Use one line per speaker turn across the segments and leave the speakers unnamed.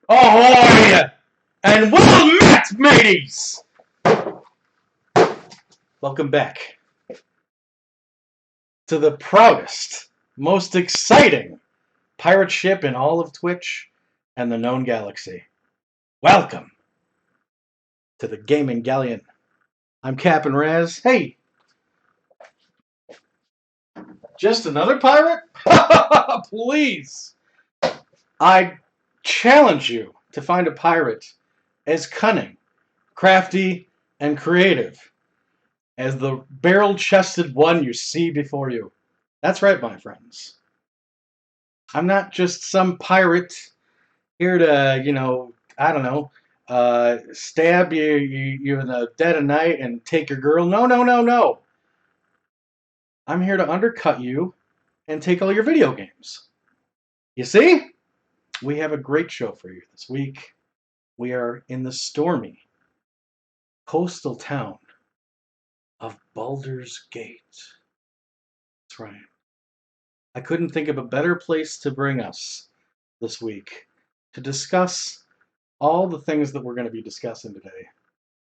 Ahoy! And well met, mateys! Welcome back to the proudest, most exciting pirate ship in all of Twitch and the known galaxy. Welcome to the gaming Galleon. I'm Cap'n Raz. Hey! Just another pirate? Please! I challenge you to find a pirate as cunning, crafty, and creative as the barrel-chested one you see before you. That's right, my friends. I'm not just some pirate here to, I don't know, stab you in the dead of night and take your girl. No, no, no, no. I'm here to undercut you and take all your video games. You see? We have a great show for you this week. We are in the stormy coastal town of Baldur's Gate. That's right. I couldn't think of a better place to bring us this week to discuss all the things that we're going to be discussing today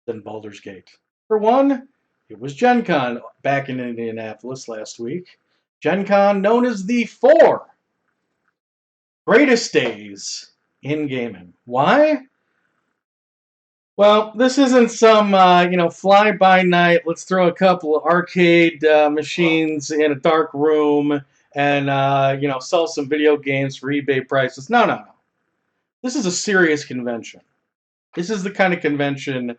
than Baldur's Gate. For one, it was Gen Con back in Indianapolis last week. Gen Con known as the 4 greatest days in gaming. Why? Well, this isn't some, fly-by-night, let's throw a couple of arcade machines in a dark room and, sell some video games for eBay prices. No, no, no. This is a serious convention. This is the kind of convention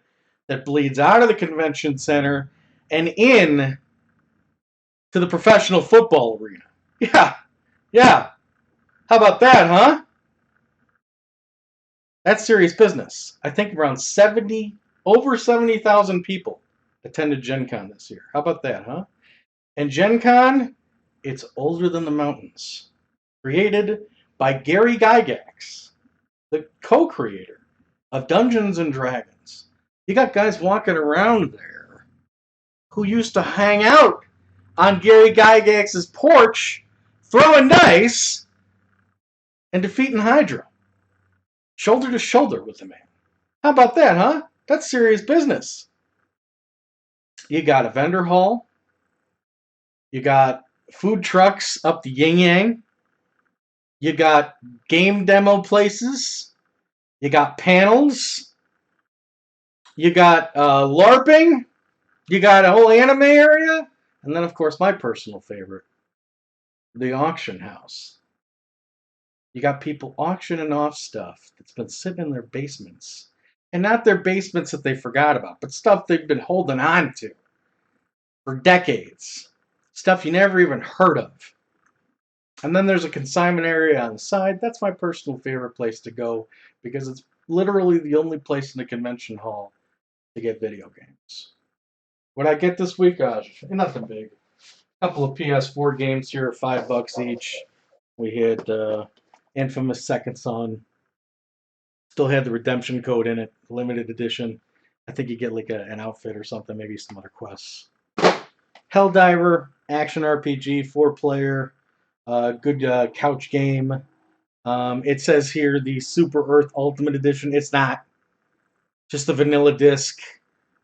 that bleeds out of the convention center and in to the professional football arena. Yeah, yeah. How about that, huh? That's serious business. I think around over 70,000 people attended Gen Con this year. How about that, huh? And Gen Con, it's older than the mountains. Created by Gary Gygax, the co-creator of Dungeons and Dragons. You got guys walking around there who used to hang out on Gary Gygax's porch, throwing dice and defeating Hydra. Shoulder to shoulder with the man. How about that, huh? That's serious business. You got a vendor hall. You got food trucks up the yin yang. You got game demo places. You got panels. You got LARPing. You got a whole anime area. And then, of course, my personal favorite, the auction house. You got people auctioning off stuff that's been sitting in their basements. And not their basements that they forgot about, but stuff they've been holding on to for decades. Stuff you never even heard of. And then there's a consignment area on the side. That's my personal favorite place to go because it's literally the only place in the convention hall to get video games. What I get this week? Nothing big. A couple of PS4 games here are $5 each. We had Infamous Second Son. Still had the redemption code in it, limited edition. I think you get like an outfit or something, maybe some other quests. Helldiver, action RPG, 4-player, good couch game. It says here the Super Earth Ultimate Edition. It's not. Just a vanilla disc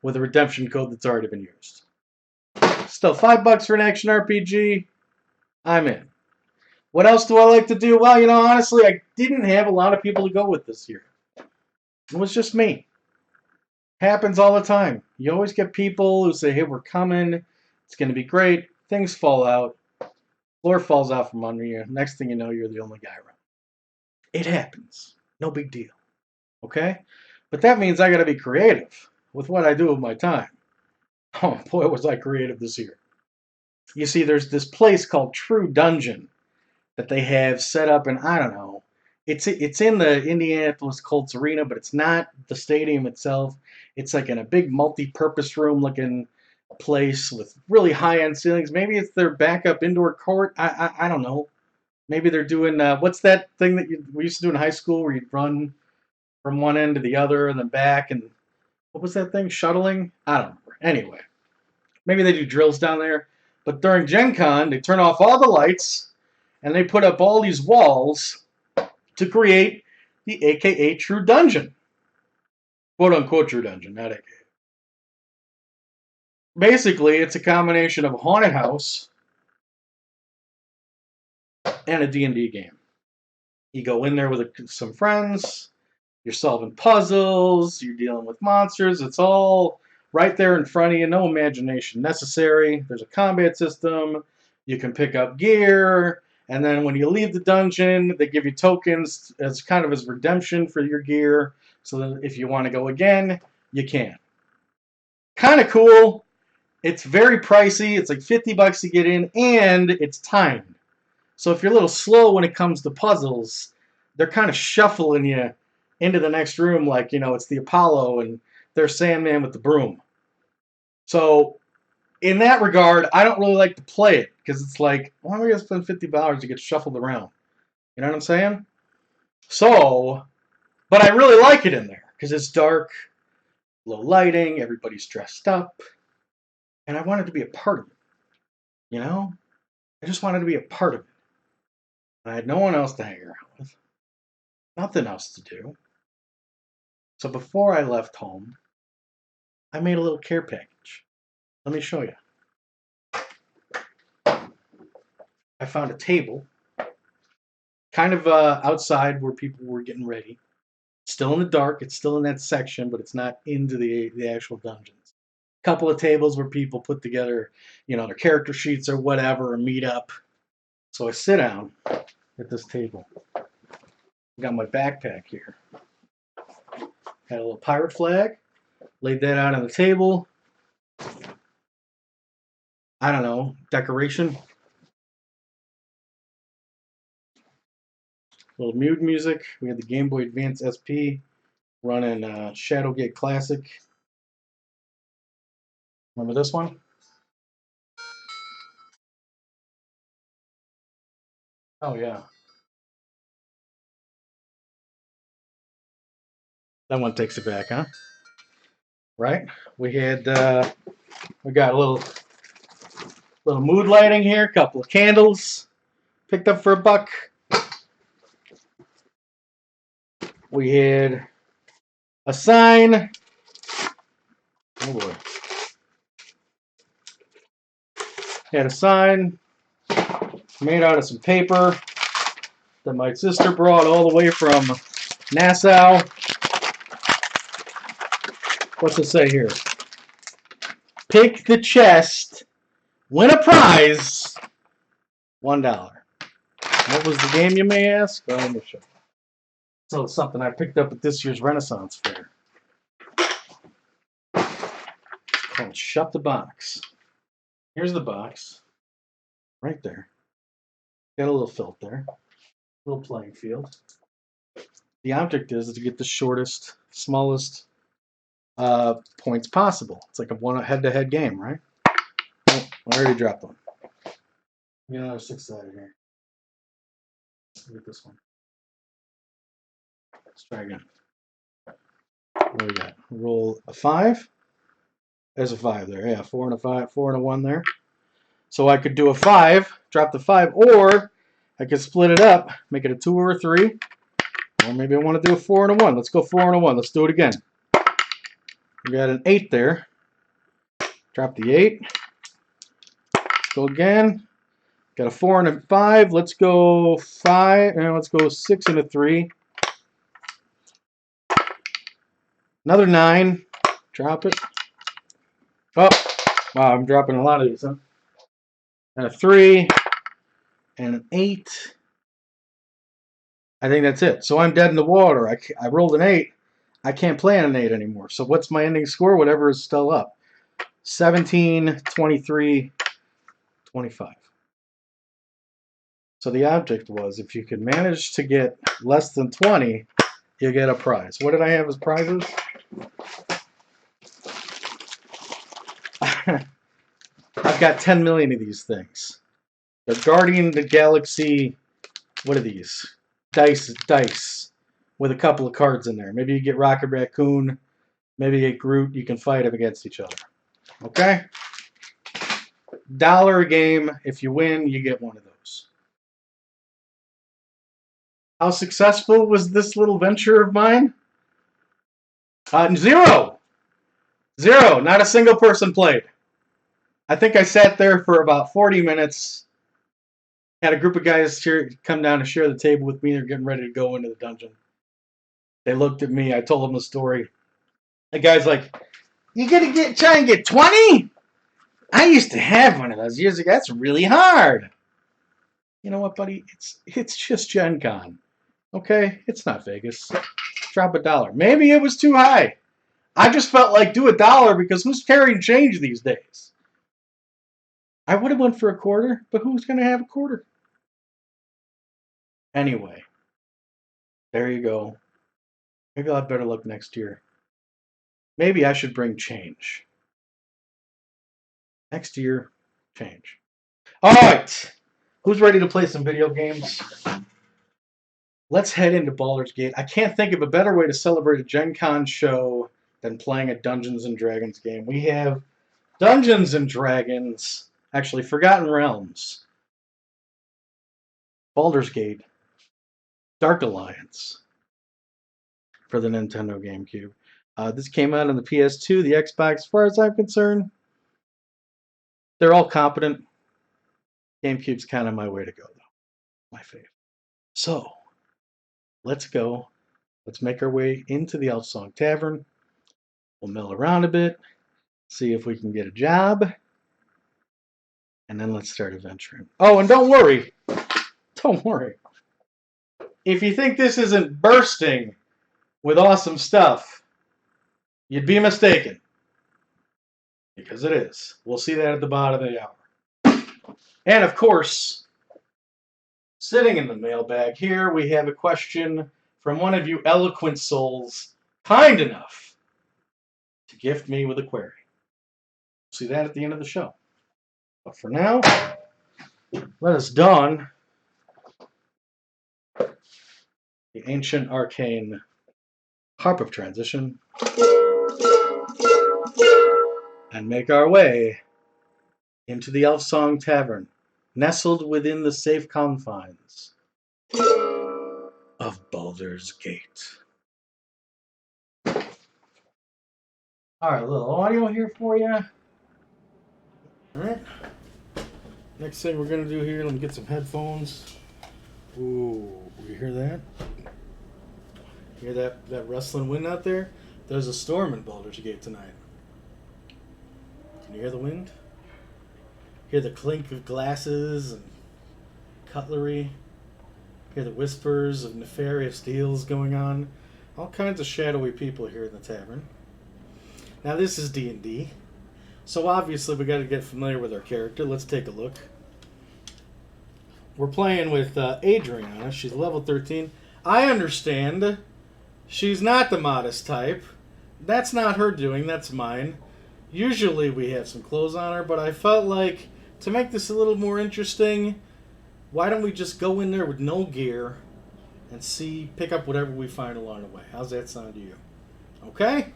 with a redemption code that's already been used. Still, $5 for an action RPG. I'm in. What else do I like to do? Well, honestly, I didn't have a lot of people to go with this year. It was just me. Happens all the time. You always get people who say, hey, we're coming. It's going to be great. Things fall out. Floor falls out from under you. Next thing you know, you're the only guy around. It happens. No big deal. Okay? But that means I got to be creative with what I do with my time. Oh, boy, was I creative this year. You see, there's this place called True Dungeon that they have set up, and I don't know. It's in the Indianapolis Colts Arena, but it's not the stadium itself. It's like in a big multi-purpose room looking place with really high-end ceilings. Maybe it's their backup indoor court. I don't know. Maybe they're doing, what's that thing that we used to do in high school where you'd run from one end to the other and then back, and what was that thing? Shuttling? I don't remember. Anyway, maybe they do drills down there. But during Gen Con, they turn off all the lights and they put up all these walls to create the AKA True Dungeon. Quote unquote True Dungeon, not AKA. Basically, it's a combination of a haunted house and a D&D game. You go in there with some friends, you're solving puzzles, you're dealing with monsters. It's all right there in front of you, no imagination necessary. There's a combat system. You can pick up gear, and then when you leave the dungeon, they give you tokens as kind of as redemption for your gear, so that if you want to go again, you can. Kind of cool. It's very pricey. It's like $50 to get in, and it's timed. So if you're a little slow when it comes to puzzles, they're kind of shuffling you into the next room like, it's the Apollo and they're Sandman with the broom. So in that regard, I don't really like to play it because it's like, why am I going to spend $50 to get shuffled around? You know what I'm saying? So, but I really like it in there because it's dark, low lighting, everybody's dressed up, and I wanted to be a part of it. I just wanted to be a part of it. I had no one else to hang around with, nothing else to do. So before I left home, I made a little care package. Let me show you. I found a table, kind of outside where people were getting ready. Still in the dark. It's still in that section, but it's not into the actual dungeons. A couple of tables where people put together, their character sheets or whatever, or meet up. So I sit down at this table. I got my backpack here. Had a little pirate flag. Laid that out on the table. I don't know, decoration. A little mood music. We had the Game Boy Advance SP running Shadowgate Classic. Remember this one? Oh yeah. That one takes it back, huh? Right? We got a little mood lighting here, a couple of candles, picked up for $1. We had a sign. Oh boy. Had a sign made out of some paper that my sister brought all the way from Nassau. What's it say here? Pick the chest, win a prize, $1. What was the game, you may ask? Well, let me show you. So it's something I picked up at this year's Renaissance Fair. It's called Shut the Box. Here's the box. Right there. Got a little felt there. A little playing field. The object is to get the shortest, smallest points possible. It's like a head-to-head game, right? Oh, I already dropped one. Get another 6-sided here. Look at this one. Let's try again. What do we got? Roll a 5. There's a 5 there. Yeah, 4 and a 5, 4 and a 1 there. So I could do a 5, drop the 5, or I could split it up, make it a 2 or a 3. Or maybe I want to do a 4 and a 1. Let's go 4 and a 1. Let's do it again. We got an 8 there. Drop the 8. Go again. Got a 4 and a 5. Let's go 5. And let's go 6 and a 3. Another 9. Drop it. Oh, wow, I'm dropping a lot of these, huh? And a 3. And an 8. I think that's it. So I'm dead in the water. I rolled an 8. I can't play on an 8 anymore. So what's my ending score? Whatever is still up. 17, 23, 25. So the object was, if you could manage to get less than 20, you get a prize. What did I have as prizes? I've got 10 million of these things. They're Guardian of the Galaxy. What are these? Dice with a couple of cards in there. Maybe you get Rocket Raccoon. Maybe you get Groot. You can fight them against each other. Okay? $1 a game. If you win, you get one of those. How successful was this little venture of mine? Zero. Zero. Not a single person played. I think I sat there for about 40 minutes. Had a group of guys here come down to share the table with me. They're getting ready to go into the dungeon. They looked at me. I told them the story. The guy's like, "You gonna try and get 20? I used to have one of those years ago. That's really hard." You know what, buddy? It's just Gen Con. Okay? It's not Vegas. Drop $1. Maybe it was too high. I just felt like do $1 because who's carrying change these days? I would have went for a quarter, but who's going to have a quarter? Anyway, there you go. Maybe I'll have better luck next year. Maybe I should bring change. Next year, change. All right. Who's ready to play some video games? Let's head into Baldur's Gate. I can't think of a better way to celebrate a Gen Con show than playing a Dungeons and Dragons game. We have Dungeons and Dragons, actually Forgotten Realms, Baldur's Gate, Dark Alliance for the Nintendo GameCube. This came out on the PS2, the Xbox. As far as I'm concerned, they're all competent. GameCube's kind of my way to go, though. My favorite. So, let's go. Let's make our way into the Elfsong Tavern. We'll mill around a bit, see if we can get a job, and then let's start adventuring. Oh, and don't worry. Don't worry. If you think this isn't bursting with awesome stuff, you'd be mistaken. Because it is. We'll see that at the bottom of the hour. And of course, sitting in the mailbag here, we have a question from one of you eloquent souls, kind enough to gift me with a query. See that at the end of the show. But for now, let us don the ancient arcane harp of transition and make our way into the Elfsong Tavern, nestled within the safe confines of Baldur's Gate. Alright, a little audio here for you. Alright. Next thing we're going to do here, let me get some headphones. Ooh, you hear that? Hear that rustling wind out there? There's a storm in Baldur's Gate tonight. Can you hear the wind? Hear the clink of glasses and cutlery. Hear the whispers of nefarious deals going on. All kinds of shadowy people here in the tavern. Now this is D&D, so obviously we got to get familiar with our character. Let's take a look. We're playing with Adriana. She's level 13. I understand she's not the modest type. That's not her doing, that's mine. Usually we have some clothes on her, but I felt like to make this a little more interesting, why don't we just go in there with no gear and pick up whatever we find along the way. How's that sound to you? Okay?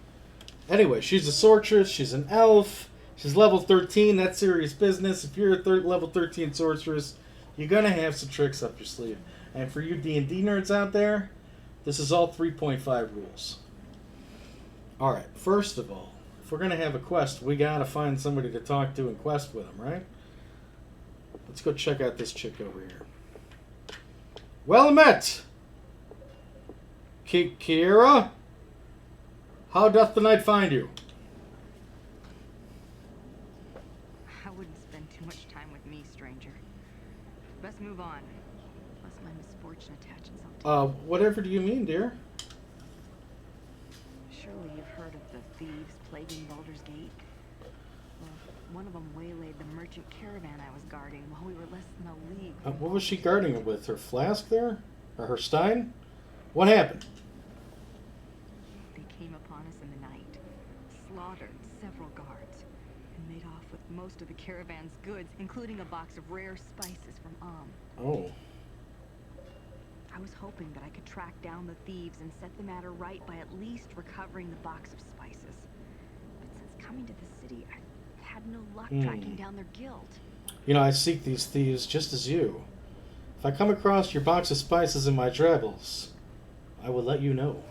Anyway, she's a sorceress, she's an elf, she's level 13, that's serious business. If you're a level 13 sorceress, you're going to have some tricks up your sleeve. And for you D&D nerds out there, this is all 3.5 rules. Alright, first of all, if we're going to have a quest, we got to find somebody to talk to and quest with them, right? Let's go check out this chick over here. Well met! Kiera? How doth the night find you?
I wouldn't spend too much time with me, stranger. Best move on, lest my misfortune attach itself to
Whatever do you mean, dear?
Surely you've heard of the thieves plaguing Baldur's Gate? Well, one of them waylaid the merchant caravan I was guarding while we were less than a league.
What was she guarding it with? Her flask there? Or her stein? What happened?
They came upon us in the night, slaughtered several guards, and made off with most of the caravan's goods, including a box of rare spices from
Oh.
I was hoping that I could track down the thieves and set the matter right by at least recovering the box of spices. But since coming to the city, I've had no luck tracking down their guild.
You know, I seek these thieves just as you. If I come across your box of spices in my travels, I will let you know.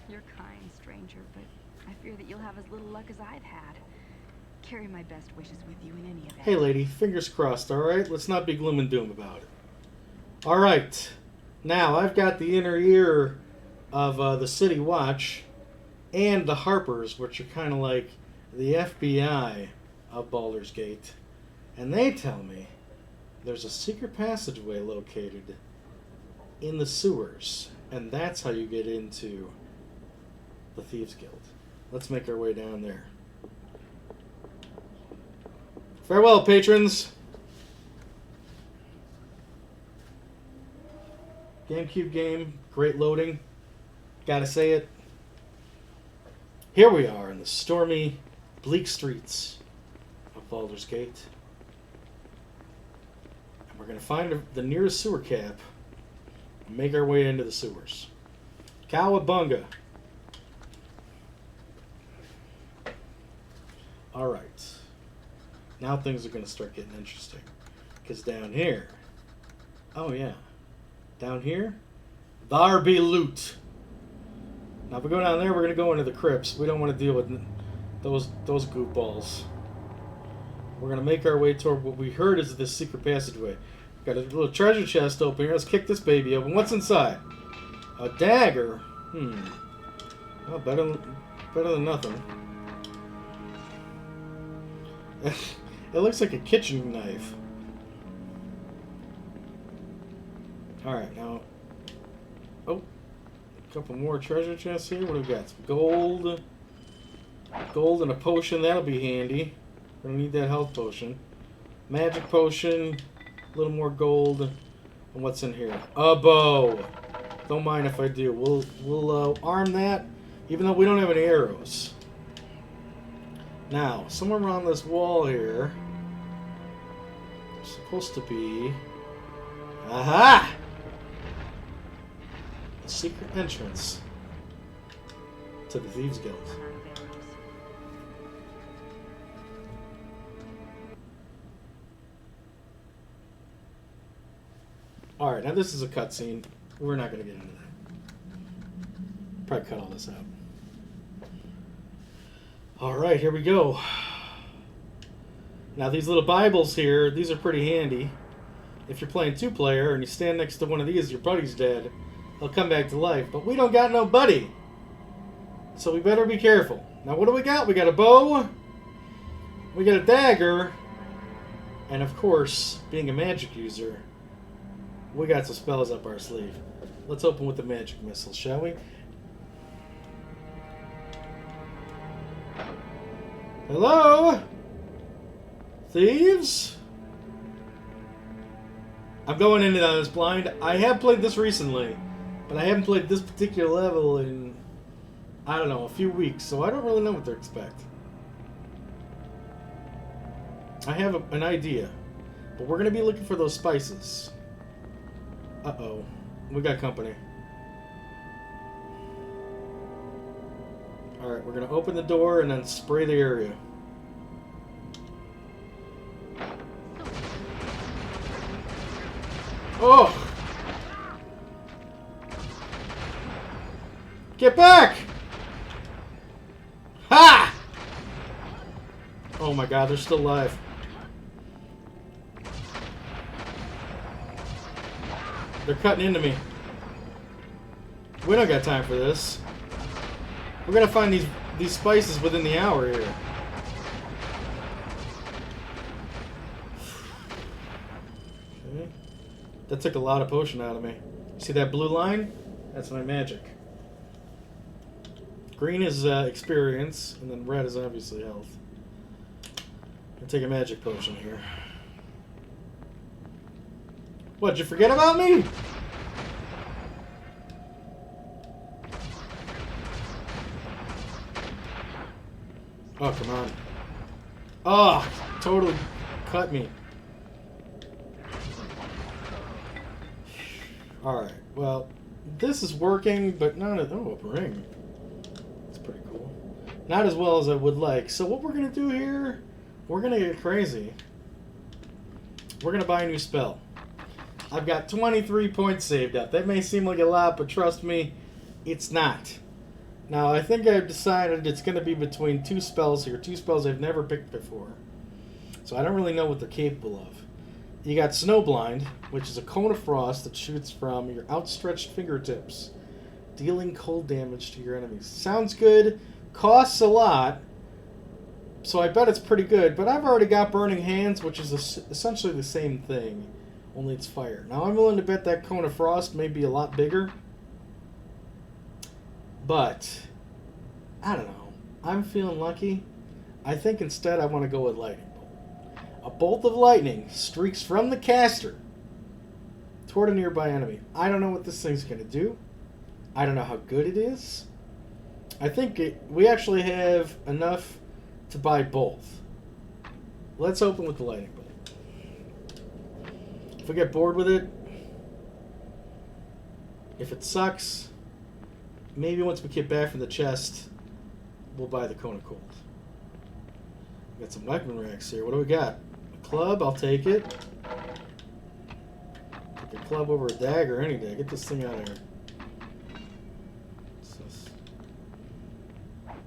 You're kind, stranger, but I fear that you'll have as little luck as I've had. Carry my best wishes with you in any event.
Hey, lady, fingers crossed, alright? Let's not be gloom and doom about it. Alright, now I've got the inner ear of the City Watch and the Harpers, which are kind of like the FBI of Baldur's Gate. And they tell me there's a secret passageway located in the sewers, and that's how you get into the Thieves Guild. Let's make our way down there. Farewell, patrons! GameCube game, great loading. Gotta say it. Here we are in the stormy, bleak streets of Baldur's Gate. And we're gonna find the nearest sewer cap and make our way into the sewers. Cowabunga! Alright. Now things are gonna start getting interesting. Because down here... Oh yeah. Down here, there be loot. Now, if we go down there, we're going to go into the crypts. We don't want to deal with those goofballs. We're going to make our way toward what we heard is this secret passageway. Got a little treasure chest open here. Let's kick this baby open. What's inside? A dagger. Well, better than nothing. It looks like a kitchen knife. Alright, now... Oh. A couple more treasure chests here. What do we got? Some gold. Gold and a potion. That'll be handy. We're gonna need that health potion. Magic potion. A little more gold. And what's in here? A bow. Don't mind if I do. We'll arm that, even though we don't have any arrows. Now, somewhere around this wall here, there's supposed to be... Aha! Secret entrance to the Thieves Guild. Alright, now this is a cutscene. We're not going to get into that. Probably cut all this out. Alright, here we go. Now these little Bibles here, these are pretty handy. If you're playing two-player and you stand next to one of these, your buddy's dead. They'll come back to life. But we don't got no buddy. So we better be careful. Now what do we got? We got a bow. We got a dagger. And of course, being a magic user, we got some spells up our sleeve. Let's open with the magic missile, shall we? Hello? Thieves? I'm going into this blind. I have played this recently. But I haven't played this particular level in, I don't know, a few weeks, so I don't really know what to expect. I have an idea, but we're going to be looking for those spices. Uh-oh. We got company. Alright, we're going to open the door and then spray the area. Oh! Get back! Ha! Oh my god, they're still alive. They're cutting into me. We don't got time for this. We're gonna find these spices within the hour here. Okay. That took a lot of potion out of me. See that blue line? That's my magic. Green is experience, and then red is obviously health. I'll take a magic potion here. What, did you forget about me? Oh, come on. Oh, totally cut me. Alright, well, this is working, but not at... Oh, a ring. Pretty cool. Not as well as I would like. So what we're going to do here, we're going to get crazy. We're going to buy a new spell. I've got 23 points saved up. That may seem like a lot, but trust me, it's not. Now, I think I've decided it's going to be between two spells here. Two spells I've never picked before. So I don't really know what they're capable of. You got Snowblind, which is a cone of frost that shoots from your outstretched fingertips, dealing cold damage to your enemies. Sounds good. Costs a lot. So I bet it's pretty good. But I've already got Burning Hands, which is essentially the same thing. Only it's fire. Now I'm willing to bet that cone of frost may be a lot bigger. But, I don't know. I'm feeling lucky. I think instead I want to go with Lightning Bolt. A bolt of lightning streaks from the caster toward a nearby enemy. I don't know what this thing's going to do. I don't know how good it is. I think we actually have enough to buy both. Let's open with the Lightning Bolt. If we get bored with it, if it sucks, maybe once we get back from the chest, we'll buy the Cone of Cold. We got some weapon racks here. What do we got? A club, I'll take it. Take a club over a dagger any day. Get this thing out of here. What's this?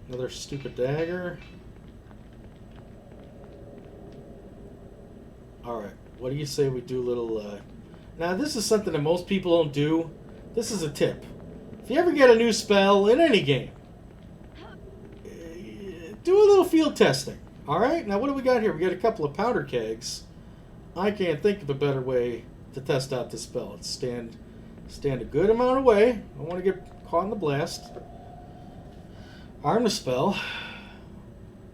Another stupid dagger. Alright. What do you say we do a little... Now, this is something that most people don't do. This is a tip. If you ever get a new spell in any game, do a little field testing. Alright? Now, what do we got here? We got a couple of powder kegs. I can't think of a better way to test out this spell. It's stand a good amount away. I don't want to get caught in the blast. Arm the spell.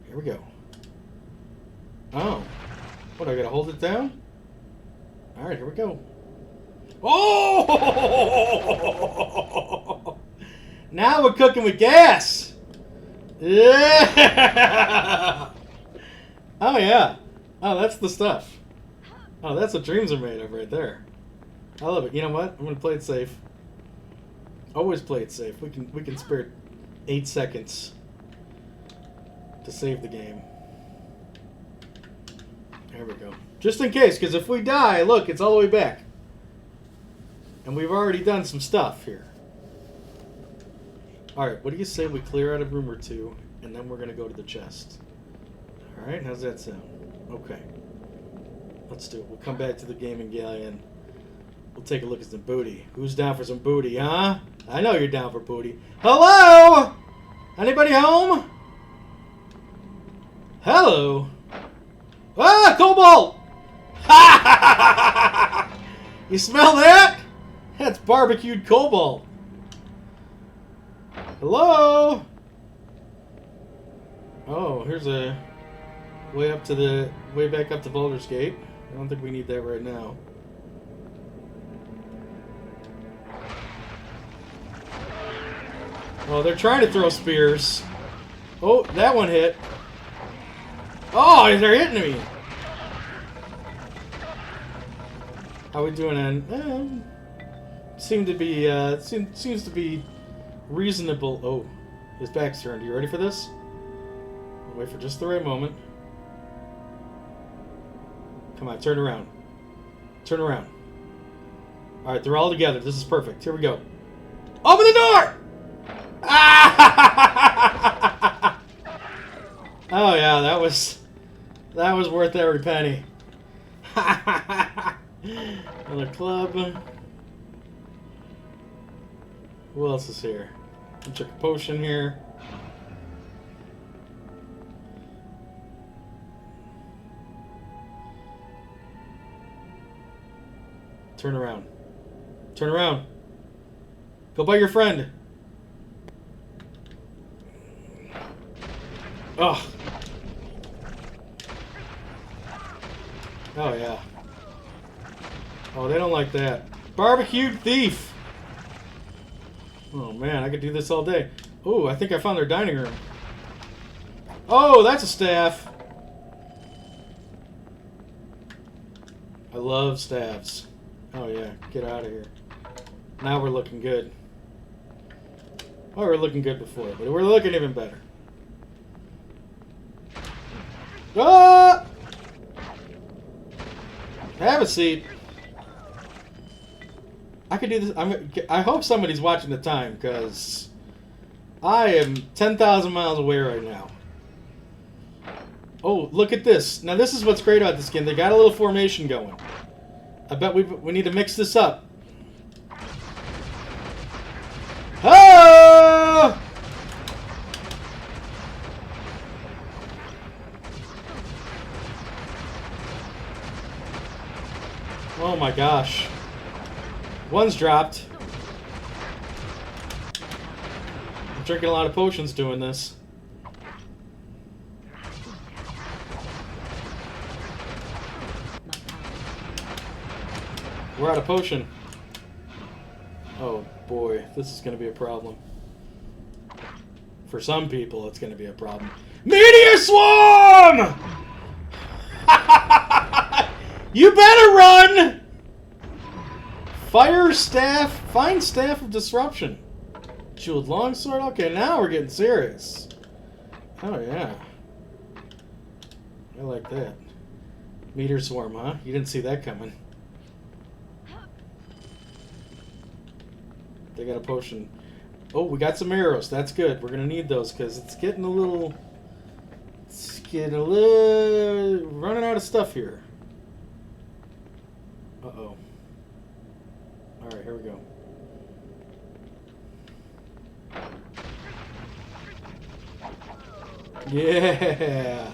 Here we go. Oh. What, I gotta hold it down? Alright, here we go. Oh! Now we're cooking with gas! Yeah! Oh, yeah. Oh, that's the stuff. Oh, that's what dreams are made of right there. I love it. You know what? I'm gonna play it safe. Always play it safe. We can spare 8 seconds to save the game. There we go. Just in case, because if we die, look, it's all the way back. And we've already done some stuff here. Alright, what do you say we clear out of room or two, and then we're going to go to the chest? Alright, how's that sound? Okay. Let's do it. We'll come back to the game in Galleon. We'll take a look at some booty. Who's down for some booty, huh? I know you're down for booty. Hello? Anybody home? Hello? Ah, cobalt! You smell that? That's barbecued cobalt. Hello? Oh, here's a way back up to Baldur's Gate. I don't think we need that right now. Oh, they're trying to throw spears. Oh, that one hit. Oh, they're hitting me. How we doing, Ann? Seems to be reasonable. Oh, his back's turned. You ready for this? I'll wait for just the right moment. Come on, turn around. Turn around. Alright, they're all together. This is perfect. Here we go. Open the door! Ah! Oh yeah, that was worth every penny. Another club. Who else is here? Check a potion here. Turn around. Turn around. Go by your friend. Oh. Oh, yeah. Oh, they don't like that. Barbecued thief! Oh, man, I could do this all day. Oh, I think I found their dining room. Oh, that's a staff. I love staffs. Oh, yeah, get out of here. Now we're looking good. Oh, we were looking good before, but we're looking even better. Ah! Have a seat. I could do this. I hope somebody's watching the time, because I am 10,000 miles away right now. Oh, look at this. Now, this is what's great about this game. They got a little formation going. I bet we need to mix this up. Oh! Oh my gosh. One's dropped. I'm drinking a lot of potions doing this. We're out of potion. Oh boy, this is going to be a problem. For some people, it's going to be a problem. Meteor Swarm! You better run! Fire Staff, Fine Staff of Disruption. Jeweled Longsword. Okay, now we're getting serious. Oh yeah. I like that. Meteor Swarm, huh? You didn't see that coming. They got a potion. Oh, we got some arrows. That's good. We're gonna need those because it's getting a little... It's getting a little... running out of stuff here. Uh-oh. Alright, here we go. Yeah!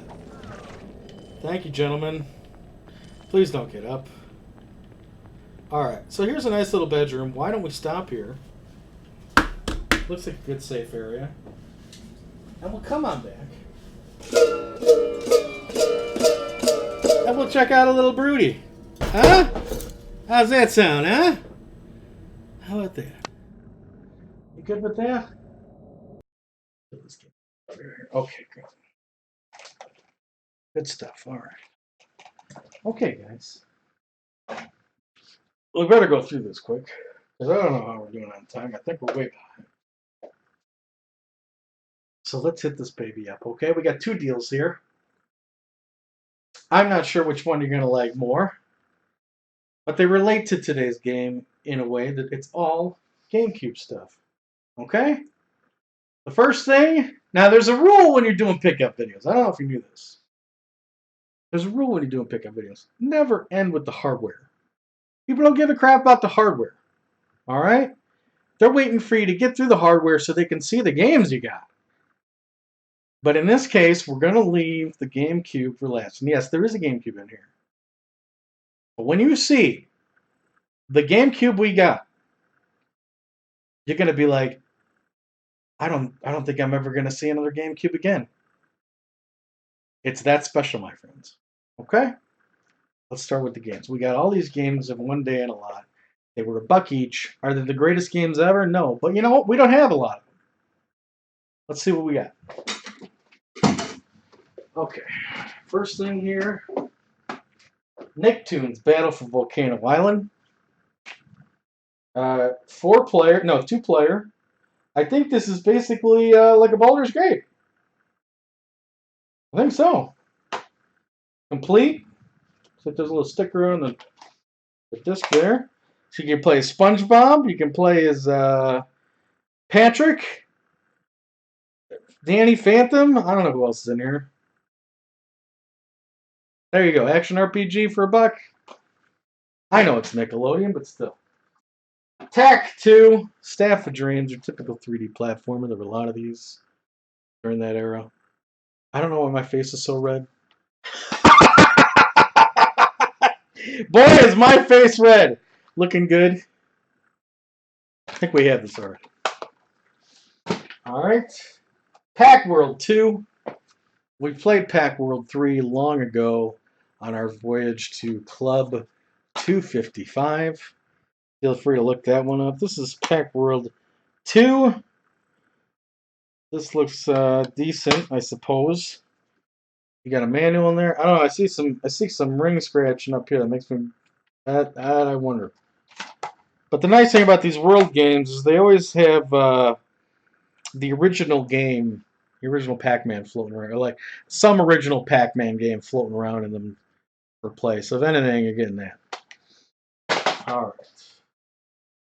Thank you, gentlemen. Please don't get up. Alright, so here's a nice little bedroom. Why don't we stop here? Looks like a good safe area. And we'll come on back. And we'll check out a little broody. Huh? How's that sound, huh? How about that? You good with that? Okay, good. Good stuff. All right. Okay, guys. We better go through this quick, because I don't know how we're doing on time. I think we're way behind. So let's hit this baby up, okay? We got two deals here. I'm not sure which one you're going to like more, but they relate to today's game in a way that it's all GameCube stuff, okay? The first thing, now there's a rule when you're doing pickup videos. I don't know if you knew this. There's a rule when you're doing pickup videos. Never end with the hardware. People don't give a crap about the hardware, all right? They're waiting for you to get through the hardware so they can see the games you got. But in this case, we're going to leave the GameCube for last. And yes, there is a GameCube in here. But when you see the GameCube we got, you're going to be like, I don't think I'm ever going to see another GameCube again. It's that special, my friends. Okay? Let's start with the games. We got all these games in one day and a lot. They were $1 each. Are they the greatest games ever? No. But you know what? We don't have a lot of them. Let's see what we got. Okay. First thing here. Nicktoons Battle for Volcano Island. 2-player. I think this is basically like a Baldur's Gate. I think so. Complete. Looks like there's a little sticker on the disc there. So you can play as SpongeBob. You can play as Patrick. Danny Phantom. I don't know who else is in here. There you go. Action RPG for $1. I know it's Nickelodeon, but still. Tak 2, Staff of Dreams, your typical 3D platformer. There were a lot of these during that era. I don't know why my face is so red. Boy, is my face red. Looking good. I think we have this already. Alright. Pack World 2. We played Pack World 3 long ago on our voyage to Club 255. Feel free to look that one up. This is Pack World 2. This looks decent, I suppose. You got a manual in there. I don't know. I see some ring scratching up here. That makes me. I wonder. But the nice thing about these world games is they always have the original game, the original Pac-Man floating around, or like some original Pac-Man game floating around in them for play. So if anything, you're getting that. All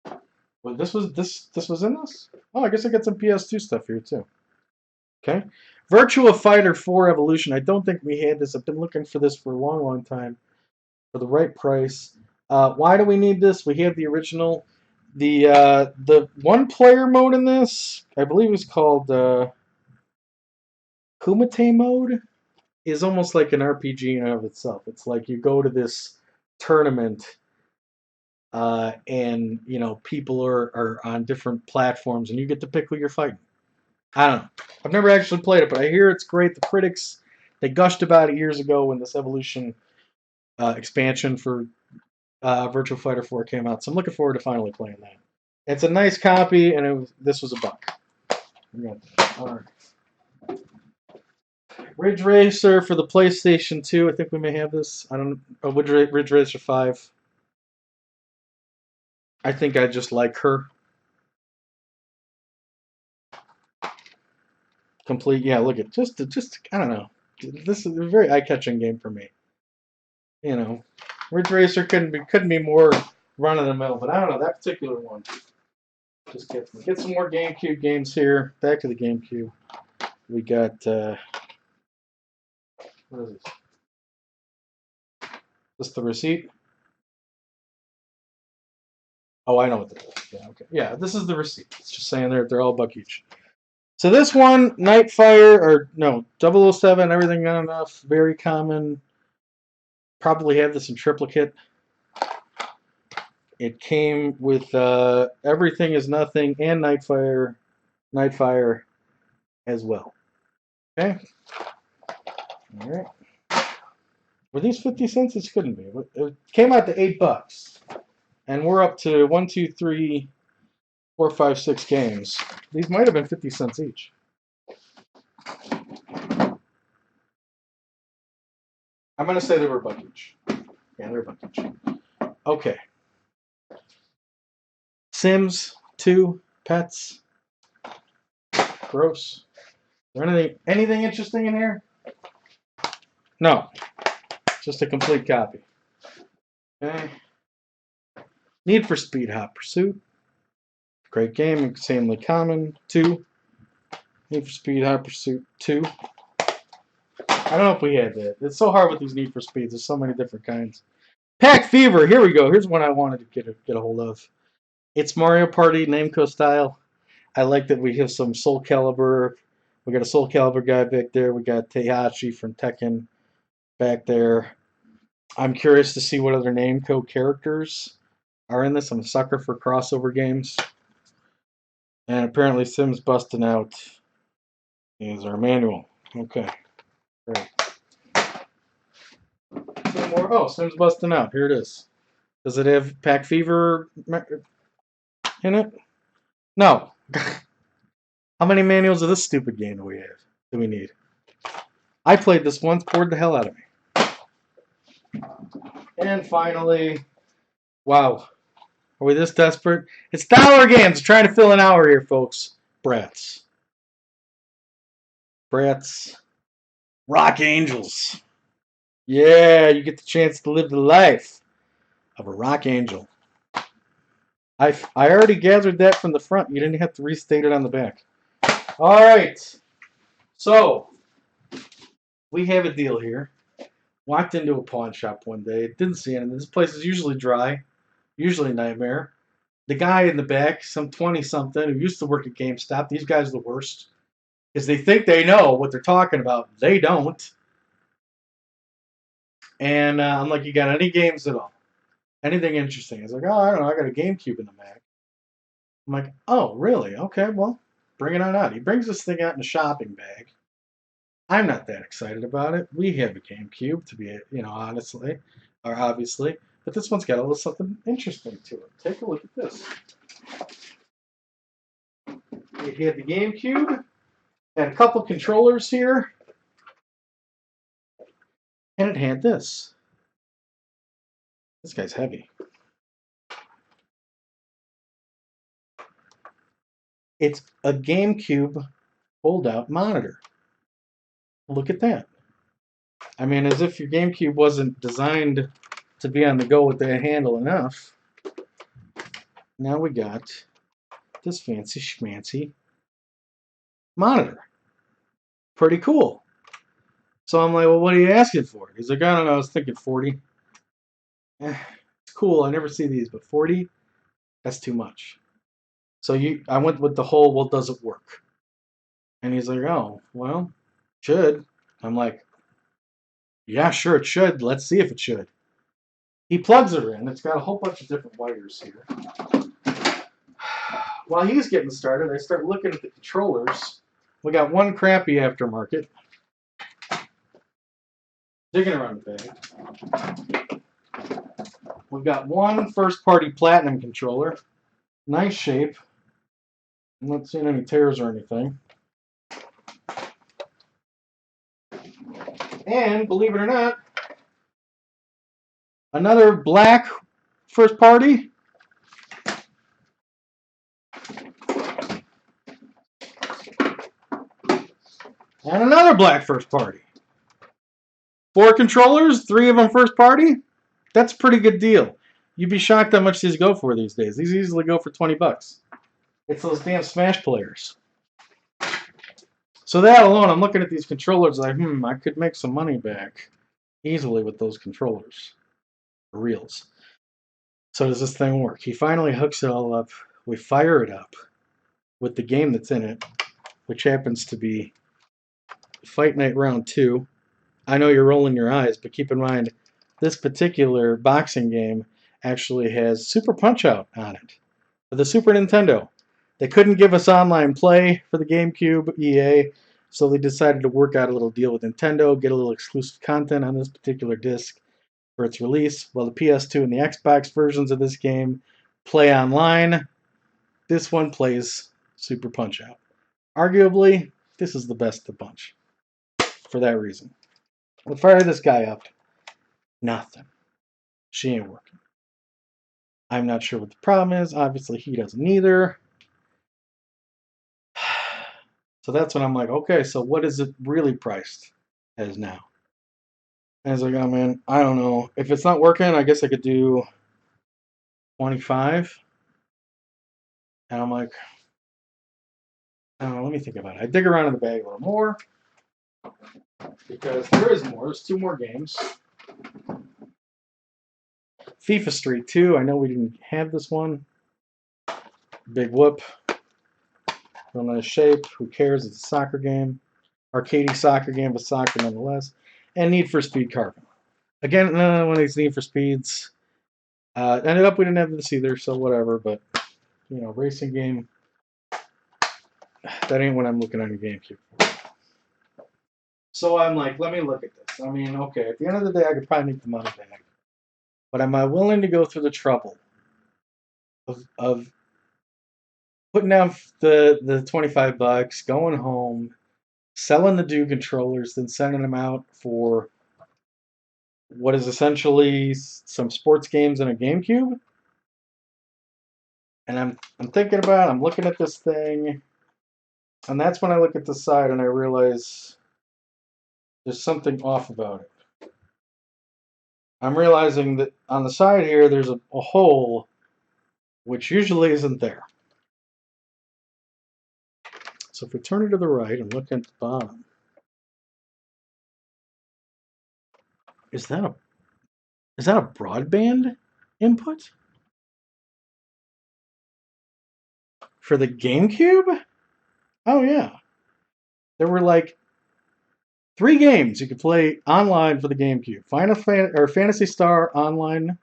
right. Well, this was in this? Oh, I guess I got some PS2 stuff here too. Okay. Virtua Fighter 4 Evolution. I don't think we had this. I've been looking for this for a long, long time for the right price. Why do we need this? We have the original. The one-player mode in this, I believe, is called Kumite mode. Is almost like an RPG in and of itself. It's like you go to this tournament, and people are on different platforms, and you get to pick who you're fighting. I don't know. I've never actually played it, but I hear it's great. The critics, they gushed about it years ago when this Evolution expansion for Virtua Fighter 4 came out. So I'm looking forward to finally playing that. It's a nice copy, and this was $1. All right. Ridge Racer for the PlayStation 2. I think we may have this. I don't know. Ridge Racer 5. I think I just like her. Complete. Yeah, look at just I don't know. This is a very eye-catching game for me. Ridge Racer couldn't be more run of the mill, but I don't know that particular one. Just get some more GameCube games here. Back to the GameCube. We got what is this? This the receipt? Oh, I know what this is. Yeah, okay. Yeah, this is the receipt. It's just saying they're all $1 each. So this one, Nightfire, or no, 007, everything not enough, very common. Probably have this in triplicate. It came with Everything is Nothing and Nightfire as well. Okay. All right. Were these 50 cents? It couldn't be. It came out to $8, and we're up to 1, 2, 3, 4, 5, 6 games. These might have been 50 cents each. I'm gonna say they were $1 each. Yeah, they're $1 each. Okay. Sims 2 Pets. Gross. Is there anything interesting in here? No. Just a complete copy. Okay. Need for Speed Hot Pursuit. Great game, insanely common. 2. Need for Speed Hot Pursuit 2. I don't know if we had that. It's so hard with these Need for Speeds. There's so many different kinds. Pack Fever. Here we go. Here's one I wanted to get a hold of. It's Mario Party Namco style. I like that we have some Soul Calibur. We got a Soul Calibur guy back there. We got Heihachi from Tekken back there. I'm curious to see what other Namco characters are in this. I'm a sucker for crossover games. And apparently Sims Busting Out is our manual. Okay. Great. Some more. Oh, Sims Busting Out. Here it is. Does it have Pack Fever in it? No. How many manuals of this stupid game do we need? I played this once, bored the hell out of me. And finally, wow. Are we this desperate? It's dollar games. Trying to fill an hour here, folks. Bratz. Rock Angels. Yeah, you get the chance to live the life of a rock angel. I already gathered that from the front. You didn't have to restate it on the back. All right. So, we have a deal here. Walked into a pawn shop one day. Didn't see anything. This place is usually dry. Usually a nightmare. The guy in the back, some 20-something, who used to work at GameStop. These guys are the worst. Because they think they know what they're talking about. They don't. And I'm like, you got any games at all? Anything interesting? He's like, oh, I don't know. I got a GameCube in the Mac. I'm like, oh, really? Okay, well, bring it on out. He brings this thing out in a shopping bag. I'm not that excited about it. We have a GameCube, to be, honestly, or obviously. But this one's got a little something interesting to it. Take a look at this. It had the GameCube, had a couple controllers here, and it had this. This guy's heavy. It's a GameCube fold-out monitor. Look at that. I mean, as if your GameCube wasn't designed to be on the go with that handle enough. Now we got this fancy schmancy monitor. Pretty cool. So I'm like, well, what are you asking for? He's like, I don't know, I was thinking 40. It's cool, I never see these, but 40? That's too much. So I went with the whole, well, does it work? And he's like, oh, well, should. I'm like, yeah, sure it should. Let's see if it should. He plugs it in. It's got a whole bunch of different wires here. While he's getting started, I start looking at the controllers. We got one crappy aftermarket. Digging around the bag. We've got one first-party Platinum controller. Nice shape. I'm not seeing any tears or anything. And, believe it or not, another black first-party. And another black first-party. 4 controllers, 3 of them first-party. That's a pretty good deal. You'd be shocked how much these go for these days. These easily go for 20 bucks. It's those damn Smash players. So that alone, I'm looking at these controllers like, I could make some money back easily with those controllers. Reels. So does this thing work? He finally hooks it all up. We fire it up with the game that's in it, which happens to be Fight Night Round 2. I know you're rolling your eyes, but keep in mind, this particular boxing game actually has Super Punch-Out on it for the Super Nintendo. They couldn't give us online play for the GameCube, EA, so they decided to work out a little deal with Nintendo, get a little exclusive content on this particular disc for its release. While the PS2 and the Xbox versions of this game play online, this one plays Super Punch-Out. Arguably, this is the best of the bunch for that reason. We'll fire this guy up. Nothing. She ain't working. I'm not sure what the problem is. Obviously, he doesn't either. So that's when I'm like, okay, so what is it really priced as now? And he's like, oh man, I don't know. If it's not working, I guess I could do 25. And I'm like, I don't know, let me think about it. I dig around in the bag a little more because there is more. There's 2 more games. FIFA Street 2. I know we didn't have this one. Big whoop. Real nice shape. Who cares? It's a soccer game. Arcadey soccer game, but soccer nonetheless. And Need for Speed Carbon. Again, another one of these Need for Speeds. Ended up we didn't have this either, so whatever. But, you know, racing game. That ain't what I'm looking on your GameCube for. So I'm like, let me look at this. I mean, okay, at the end of the day, I could probably make the money back. But am I willing to go through the trouble of putting down the 25 bucks, going home, selling the Duke controllers, then sending them out for what is essentially some sports games and a GameCube? And I'm thinking about it, I'm looking at this thing, and that's when I look at the side and I realize there's something off about it. I'm realizing that on the side here there's a hole which usually isn't there. So if we turn it to the right and look at the bottom, is that a broadband input? For the GameCube? Oh yeah. There were like 3 games you could play online for the GameCube. Phantasy Star Online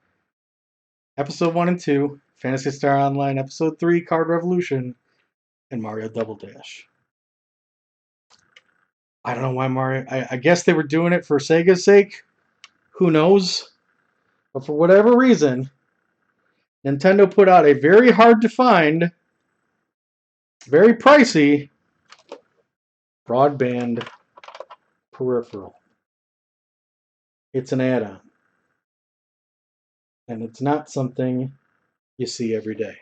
Episode 1 and 2, Phantasy Star Online Episode 3, Card Revolution, and Mario Double Dash. I don't know why Mario... I guess they were doing it for Sega's sake. Who knows? But for whatever reason, Nintendo put out a very hard to find, very pricey broadband peripheral. It's an add-on. And it's not something you see every day.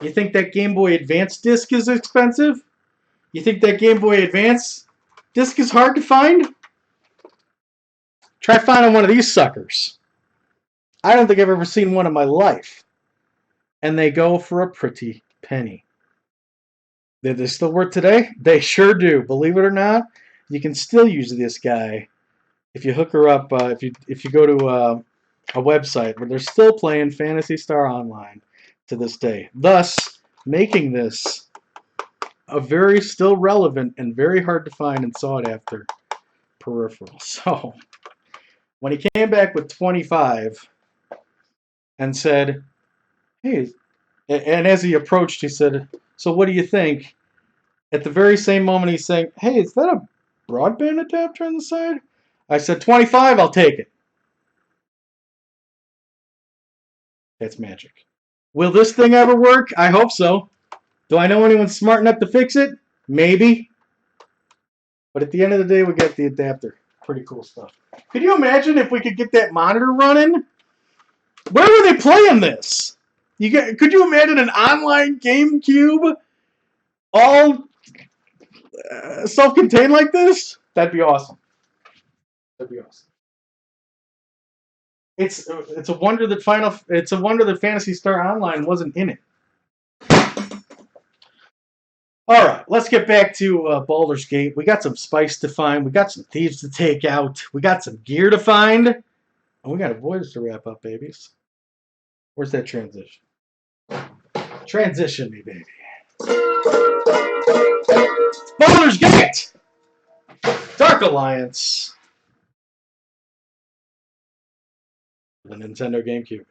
You think that Game Boy Advance disc is expensive? You think that Game Boy Advance disc is hard to find? Try finding one of these suckers. I don't think I've ever seen one in my life. And they go for a pretty penny. Do they still work today? They sure do. Believe it or not, you can still use this guy if you hook her up. If you go to a website where they're still playing Phantasy Star Online to this day, thus making this a very still relevant and very hard to find and sought after peripheral. So when he came back with 25 and said, "Hey," and as he approached, he said, "So what do you think?" At the very same moment, he's saying, "Hey, is that a broadband adapter on the side?" I said, 25, I'll take it. That's magic. Will this thing ever work? I hope so. Do I know anyone smart enough to fix it? Maybe. But at the end of the day, we got the adapter. Pretty cool stuff. Could you imagine if we could get that monitor running? Where were they playing this? Could you imagine an online GameCube all self-contained like this? That'd be awesome. That'd be awesome. It's a wonder that Phantasy Star Online wasn't in it. All right, let's get back to Baldur's Gate. We got some spice to find. We got some thieves to take out. We got some gear to find. And we got a voyage to wrap up, babies. Where's that transition? Transition me, baby. Baldur's Gate! Dark Alliance. The Nintendo GameCube.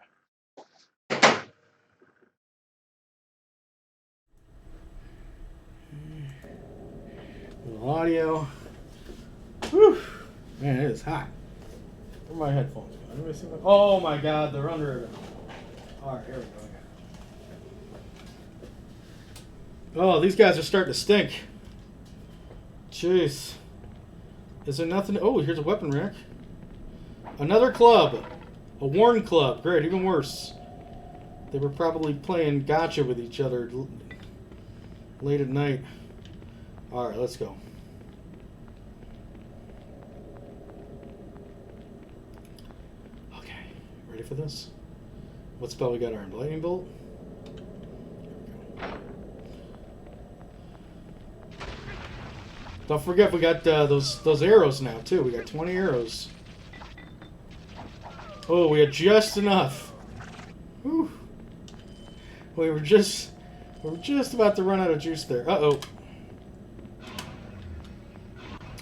Little audio. Whew. Man, it is hot. Where are my headphones? Let me see oh my god, they're under it. Alright, here we go. Oh, these guys are starting to stink. Jeez. Is there nothing? Oh, here's a weapon rack. Another club. A Warren club. Great, even worse. They were probably playing gotcha with each other late at night. Alright, let's go. Okay, ready for this? What spell we got armed? Lightning bolt? Don't forget we got those arrows now too. We got 20 arrows. Oh, we had just enough. Whew. We were just about to run out of juice there. Uh-oh.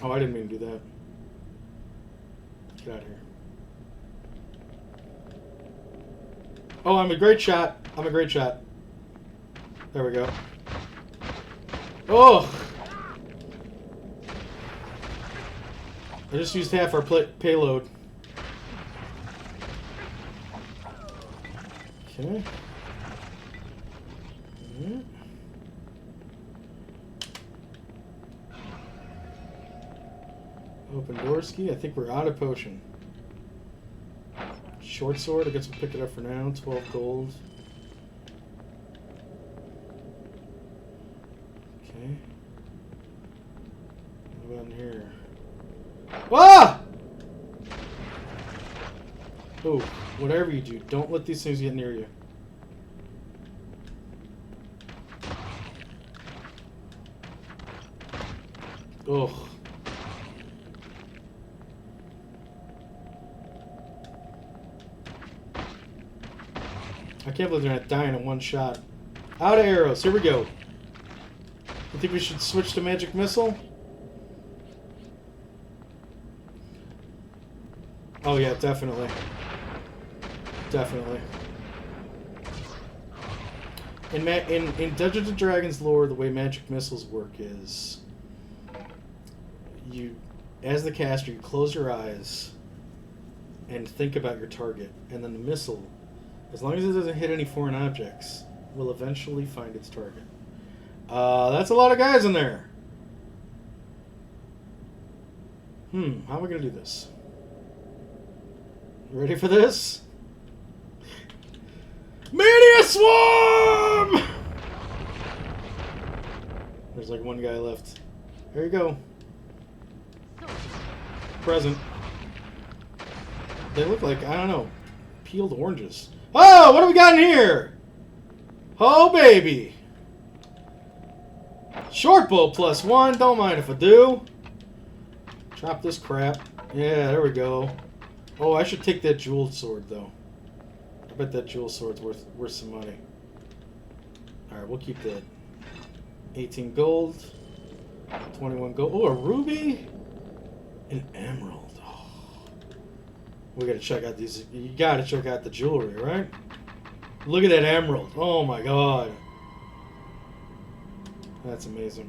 Oh, I didn't mean to do that. Get out of here. Oh, I'm a great shot. I'm a great shot. There we go. Oh! I just used half our payload. Okay. Right. Open Dorsky. I think we're out of potion. Short sword. I guess we'll pick it up for now. 12 gold. Okay. What about in here? Ah! Oh, whatever you do, don't let these things get near you. Ugh. I can't believe they're not dying in one shot. Out of arrows. Here we go. You think we should switch to magic missile? Oh yeah, definitely. Definitely. In Dungeons & Dragons lore, the way magic missiles work is you, as the caster, you close your eyes and think about your target, and then the missile, as long as it doesn't hit any foreign objects, will eventually find its target. That's a lot of guys in there. How am I going to do this? Ready for this? Mania Swarm! There's like one guy left. There you go. Present. They look like, I don't know, peeled oranges. Oh, what do we got in here? Oh, baby. Short bow +1. Don't mind if I do. Drop this crap. Yeah, there we go. Oh, I should take that jeweled sword, though. I bet that jeweled sword's worth some money. Alright, we'll keep that. 18 gold. 21 gold. Oh, a ruby? An emerald. Oh. We gotta check out these. You gotta check out the jewelry, right? Look at that emerald. Oh my god. That's amazing.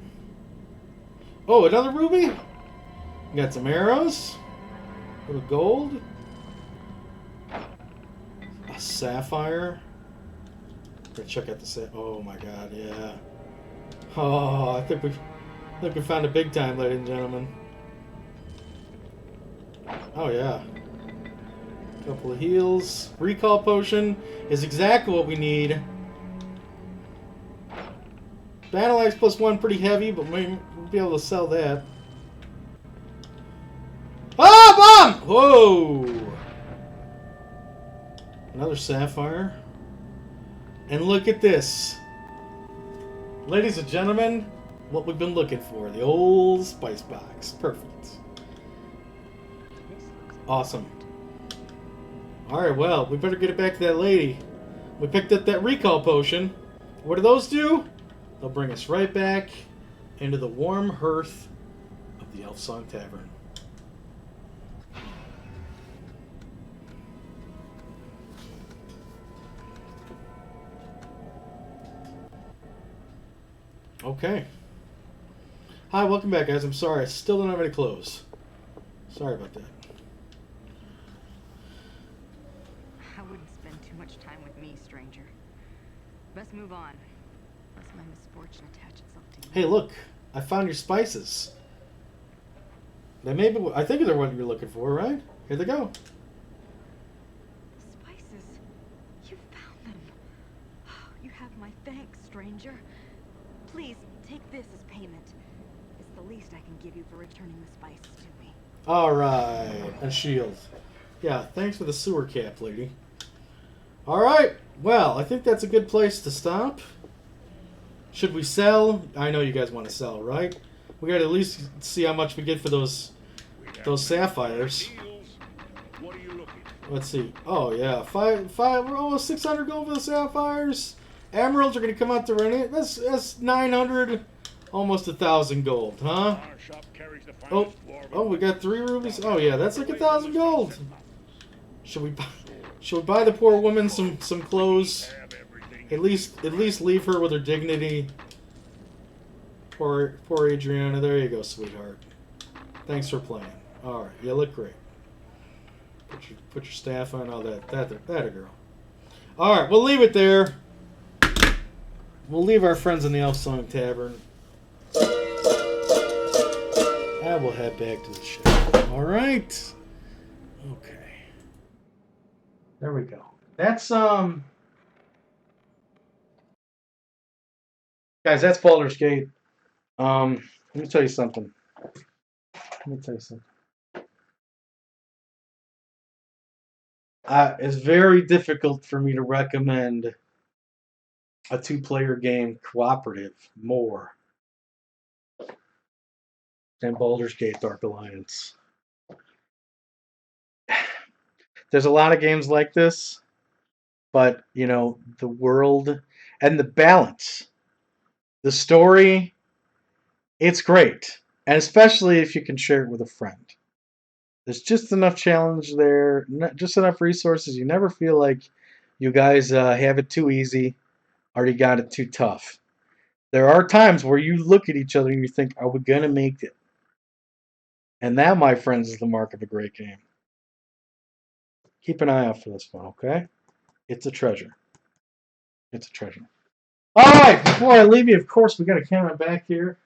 Oh, another ruby? Got some arrows. A little gold. A sapphire. Gotta check out the set. Oh my god, yeah. Oh, I think we found a big time, ladies and gentlemen. Oh yeah. Couple of heals. Recall potion is exactly what we need. Battle axe +1 pretty heavy, but we'll be able to sell that. Ah, bomb! Whoa! Another sapphire. And look at this. Ladies and gentlemen, what we've been looking for. The old spice box. Perfect. Awesome. Alright, well, we better get it back to that lady. We picked up that recall potion. What do those do? They'll bring us right back into the warm hearth of the Elf Song Tavern. Okay. Hi, welcome back, guys. I'm sorry, I still don't have any clothes. Sorry about that.
I wouldn't spend too much time with me, stranger. Best move on. Lest my misfortune attach itself to you.
Hey, look. I found your spices. They may be, I think they're what you're looking for, right? Here they go.
Spices. You found them. You have my thanks, stranger. Please, take this as payment. It's the least I can give you for returning the spices to me.
Alright. A shield. Yeah, thanks for the sewer cap, lady. Alright. Well, I think that's a good place to stop. Should we sell? I know you guys want to sell, right? We gotta at least see how much we get for those sapphires. Let's see. Oh yeah, we're almost 600 gold for the sapphires. Emeralds are gonna come out to run it. That's 900, almost 1,000 gold, huh? Oh, we got 3 rubies. Oh yeah, that's like 1,000 gold. Should we buy the poor woman some clothes? At least leave her with her dignity. Poor Adriana. There you go, sweetheart. Thanks for playing. All right, you look great. Put your staff on. All that a girl. All right, we'll leave it there. We'll leave our friends in the Elf Song Tavern. And we'll head back to the show. All right. Okay. There we go. That's guys, that's Baldur's Gate. Let me tell you something. It's very difficult for me to recommend a 2-player game cooperative more than Baldur's Gate Dark Alliance. There's a lot of games like this, but, you know, the world and the balance, the story, it's great. And especially if you can share it with a friend. There's just enough challenge there, just enough resources. You never feel like you guys have it too easy or you got it too tough. There are times where you look at each other and you think, are we going to make it? And that, my friends, is the mark of a great game. Keep an eye out for this one, okay? It's a treasure. It's a treasure. All right, before I leave you, of course, we got a camera back here.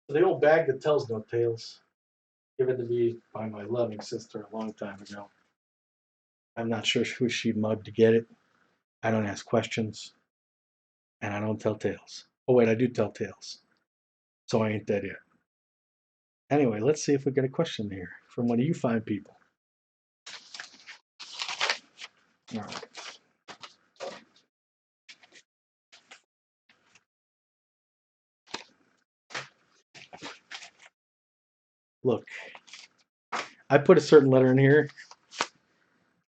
The old bag that tells no tales, given to me by my loving sister a long time ago. I'm not sure who she mugged to get it. I don't ask questions, and I don't tell tales. Oh wait, I do tell tales, so I ain't dead yet. Anyway, let's see if we get a question here from one of you fine people. All right. Look, I put a certain letter in here.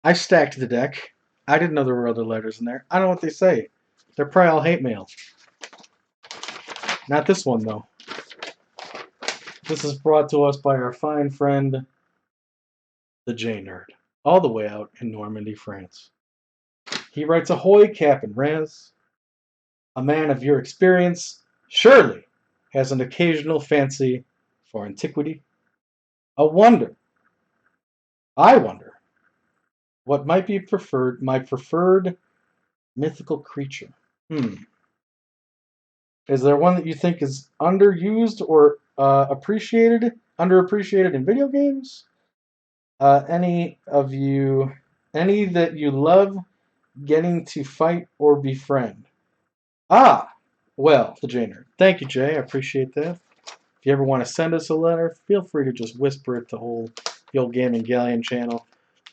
I stacked the deck. I didn't know there were other letters in there. I don't know what they say. They're probably all hate mail. Not this one, though. This is brought to us by our fine friend, the J-Nerd, all the way out in Normandy, France. He writes, Ahoy, Captain Raz. A man of your experience surely has an occasional fancy for antiquity. I wonder what might be my preferred mythical creature. Is there one that you think is underused or underappreciated in video games? Any that you love getting to fight or befriend? Well, the J-Nerd. Thank you, Jay. I appreciate that. If you ever want to send us a letter, feel free to just whisper it to the old Gaming Galleon channel.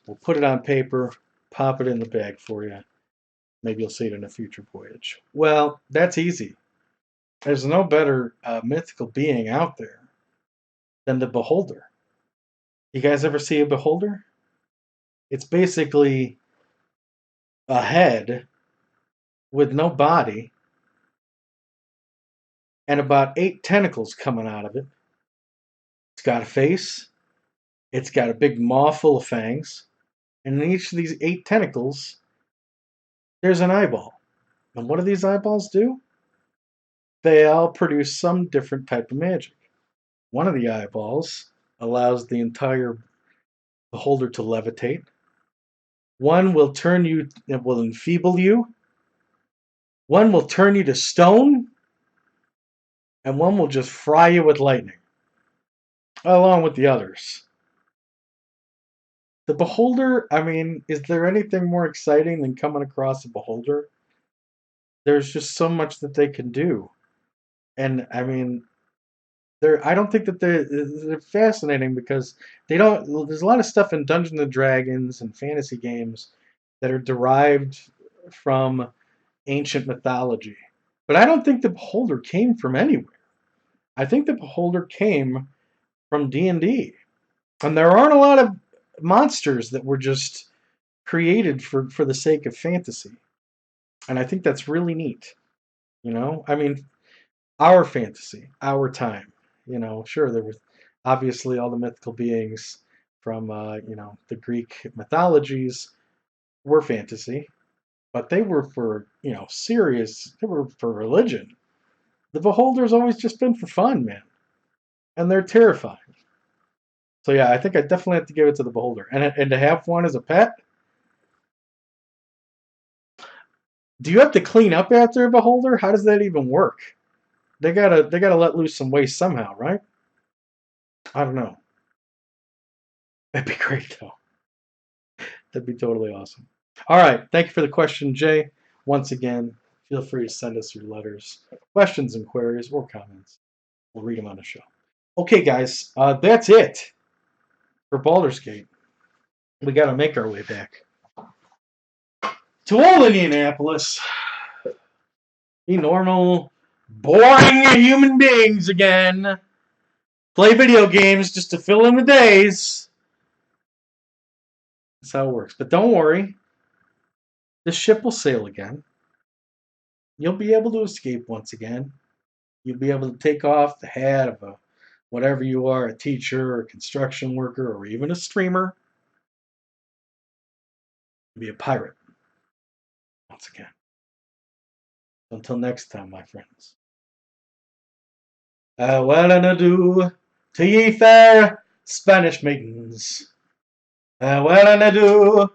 We'll put it on paper, pop it in the bag for you. Maybe you'll see it in a future voyage. Well, that's easy. There's no better mythical being out there than the Beholder. You guys ever see a Beholder? It's basically a head with no body and about 8 tentacles coming out of it. It's got a face. It's got a big maw full of fangs. And in each of these 8 tentacles, there's an eyeball. And what do these eyeballs do? They all produce some different type of magic. One of the eyeballs allows the entire Beholder to levitate. One will enfeeble you. One will turn you to stone. And one will just fry you with lightning. Along with the others. The Beholder, is there anything more exciting than coming across a Beholder? There's just so much that they can do. And, I don't think that they're fascinating because there's a lot of stuff in Dungeons and Dragons and fantasy games that are derived from ancient mythology. But I don't think the Beholder came from anywhere. I think the Beholder came from D&D. And there aren't a lot of monsters that were just created for the sake of fantasy. And I think that's really neat. Our fantasy, our time. Sure, there was obviously all the mythical beings from, the Greek mythologies were fantasy, but they were for, they were for religion. The Beholder's always just been for fun, man. And they're terrifying. So yeah, I think I definitely have to give it to the Beholder. And to have one as a pet, do you have to clean up after a Beholder? How does that even work? They gotta let loose some waste somehow, right? I don't know. That'd be great though. That'd be totally awesome. All right, thank you for the question, Jay. Once again, feel free to send us your letters, questions, and queries, or comments. We'll read them on the show. Okay, guys, that's it for Baldur's Gate. We got to make our way back to old Indianapolis. Be normal, boring human beings again. Play video games just to fill in the days. That's how it works. But don't worry. The ship will sail again. You'll be able to escape once again. You'll be able to take off the hat of whatever you are, a teacher, or a construction worker, or even a streamer. You'll be a pirate once again. Until next time, my friends. Well and adieu to ye fair Spanish maidens. Well and adieu,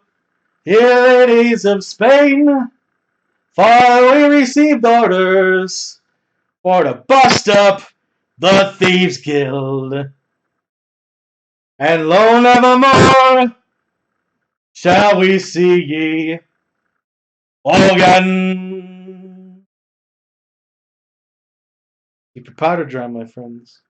ye ladies of Spain, for we received orders for to bust up the Thieves Guild. And lo, nevermore shall we see ye again. Keep your powder dry, my friends.